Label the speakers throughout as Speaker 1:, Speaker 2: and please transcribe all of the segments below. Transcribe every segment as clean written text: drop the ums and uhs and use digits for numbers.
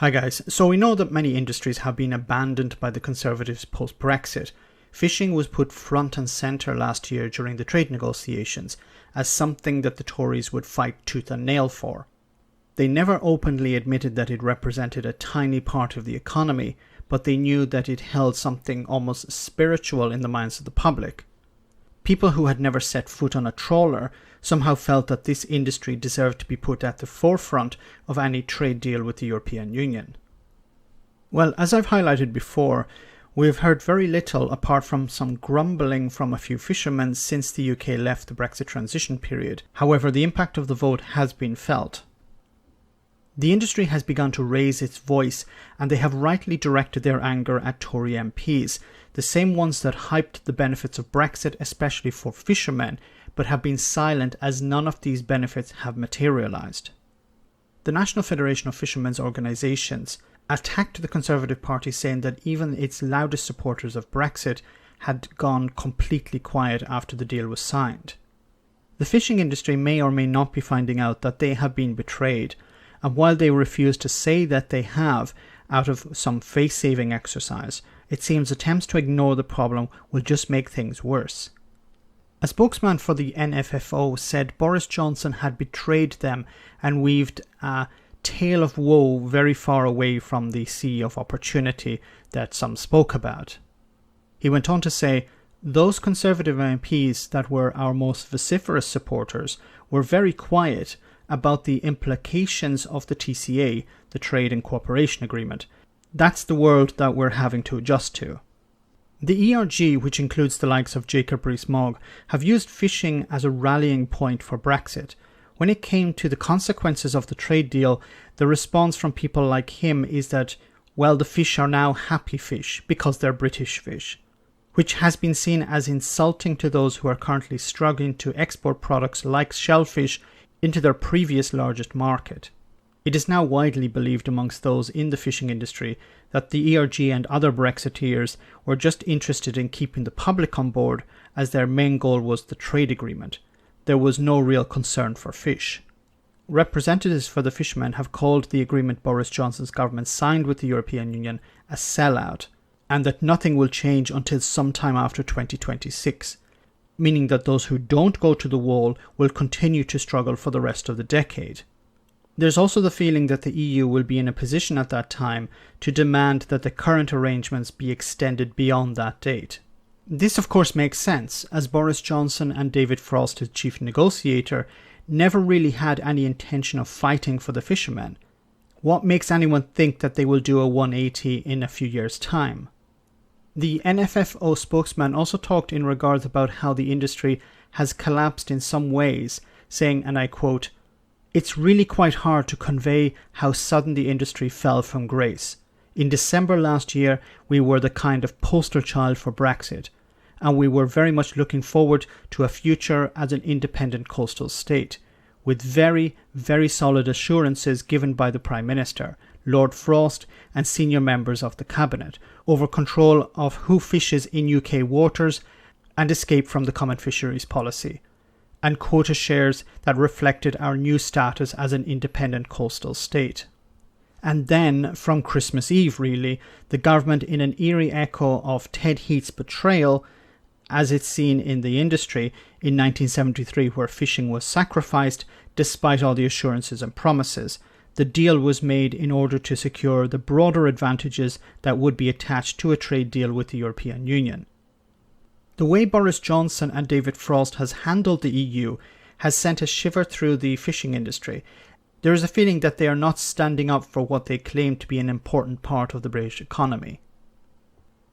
Speaker 1: Hi guys, so we know that many industries have been abandoned by the Conservatives post-Brexit. Fishing was put front and centre last year during the trade negotiations as something that the Tories would fight tooth and nail for. They never openly admitted that it represented a tiny part of the economy, but they knew that it held something almost spiritual in the minds of the public. People who had never set foot on a trawler somehow felt that this industry deserved to be put at the forefront of any trade deal with the European Union. Well, as I've highlighted before, we've heard very little apart from some grumbling from a few fishermen since the UK left the Brexit Transition Period. However, the impact of the vote has been felt. The industry has begun to raise its voice, and they have rightly directed their anger at Tory MPs, the same ones that hyped the benefits of Brexit, especially for fishermen, but have been silent as none of these benefits have materialised. The National Federation of Fishermen's Organisations attacked the Conservative Party, saying that even its loudest supporters of Brexit had gone completely quiet after the deal was signed. The fishing industry may or may not be finding out that they have been betrayed, and while they refuse to say that they have, out of some face-saving exercise, it seems attempts to ignore the problem will just make things worse. A spokesman for the NFFO said Boris Johnson had betrayed them and weaved a tale of woe very far away from the sea of opportunity that some spoke about. He went on to say, "Those Conservative MPs that were our most vociferous supporters were very quiet about the implications of the TCA, the Trade and Cooperation Agreement. That's the world that we're having to adjust to." The ERG, which includes the likes of Jacob Rees-Mogg, have used fishing as a rallying point for Brexit. When it came to the consequences of the trade deal, the response from people like him is that, well, the fish are now happy fish because they're British fish, which has been seen as insulting to those who are currently struggling to export products like shellfish into their previous largest market. It is now widely believed amongst those in the fishing industry that the ERG and other Brexiteers were just interested in keeping the public on board, as their main goal was the trade agreement. There was no real concern for fish. Representatives for the fishermen have called the agreement Boris Johnson's government signed with the European Union a sellout, and that nothing will change until sometime after 2026, meaning that those who don't go to the wall will continue to struggle for the rest of the decade. There's also the feeling that the EU will be in a position at that time to demand that the current arrangements be extended beyond that date. This of course makes sense, as Boris Johnson and David Frost, his chief negotiator, never really had any intention of fighting for the fishermen. What makes anyone think that they will do a 180 in a few years' time? The NFFO spokesman also talked in regards about how the industry has collapsed in some ways, saying, and I quote, "It's really quite hard to convey how sudden the industry fell from grace. In December last year, we were the kind of poster child for Brexit, and we were very much looking forward to a future as an independent coastal state, with very, very solid assurances given by the Prime Minister, Lord Frost and senior members of the Cabinet over control of who fishes in UK waters and escape from the Common Fisheries Policy, and quota shares that reflected our new status as an independent coastal state." And then, from Christmas Eve really, the government, in an eerie echo of Ted Heath's betrayal, as it's seen in the industry in 1973 where fishing was sacrificed despite all the assurances and promises, the deal was made in order to secure the broader advantages that would be attached to a trade deal with the European Union. The way Boris Johnson and David Frost has handled the EU has sent a shiver through the fishing industry. There is a feeling that they are not standing up for what they claim to be an important part of the British economy.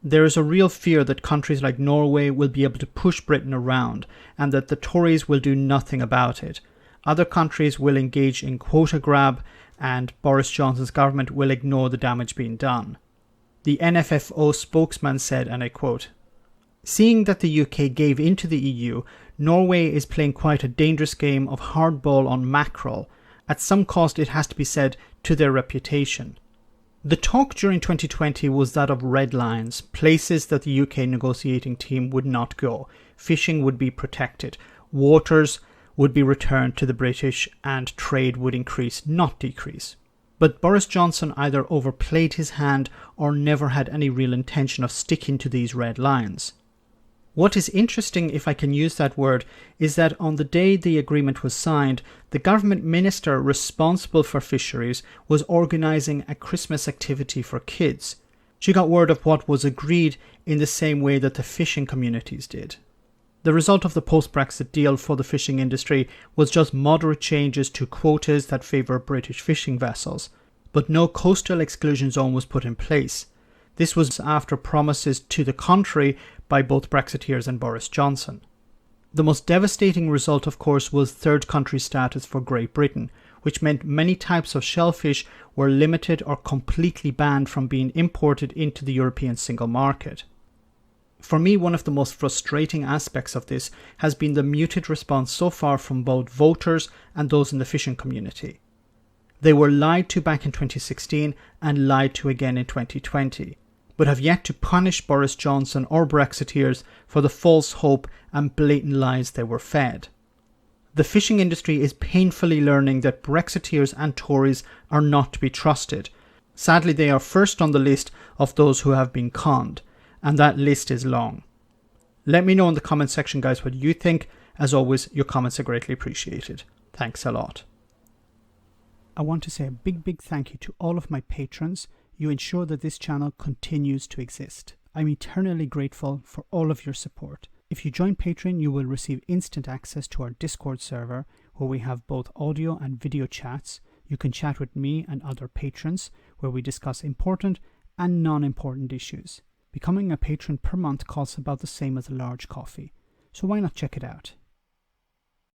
Speaker 1: There is a real fear that countries like Norway will be able to push Britain around and that the Tories will do nothing about it. Other countries will engage in quota grab and Boris Johnson's government will ignore the damage being done. The NFFO spokesman said, and I quote, "Seeing that the UK gave into the EU, Norway is playing quite a dangerous game of hardball on mackerel. At some cost, it has to be said, to their reputation. The talk during 2020 was that of red lines, places that the UK negotiating team would not go. Fishing would be protected, waters would be returned to the British, and trade would increase, not decrease. But Boris Johnson either overplayed his hand or never had any real intention of sticking to these red lines. What is interesting, if I can use that word, is that on the day the agreement was signed, the government minister responsible for fisheries was organising a Christmas activity for kids. She got word of what was agreed in the same way that the fishing communities did. The result of the post-Brexit deal for the fishing industry was just moderate changes to quotas that favour British fishing vessels, but no coastal exclusion zone was put in place. This was after promises to the contrary by both Brexiteers and Boris Johnson. The most devastating result, of course, was third country status for Great Britain, which meant many types of shellfish were limited or completely banned from being imported into the European single market. For me, one of the most frustrating aspects of this has been the muted response so far from both voters and those in the fishing community. They were lied to back in 2016 and lied to again in 2020, but have yet to punish Boris Johnson or Brexiteers for the false hope and blatant lies they were fed. The fishing industry is painfully learning that Brexiteers and Tories are not to be trusted. Sadly, they are first on the list of those who have been conned, and that list is long. Let me know in the comment section, guys, what you think. As always, your comments are greatly appreciated. Thanks a lot. I want to say a big thank you to all of my patrons. You ensure that this channel continues to exist. I'm eternally grateful for all of your support. If you join Patreon, you will receive instant access to our Discord server, where we have both audio and video chats. You can chat with me and other patrons, where we discuss important and non-important issues. Becoming a patron per month costs about the same as a large coffee, so why not check it out?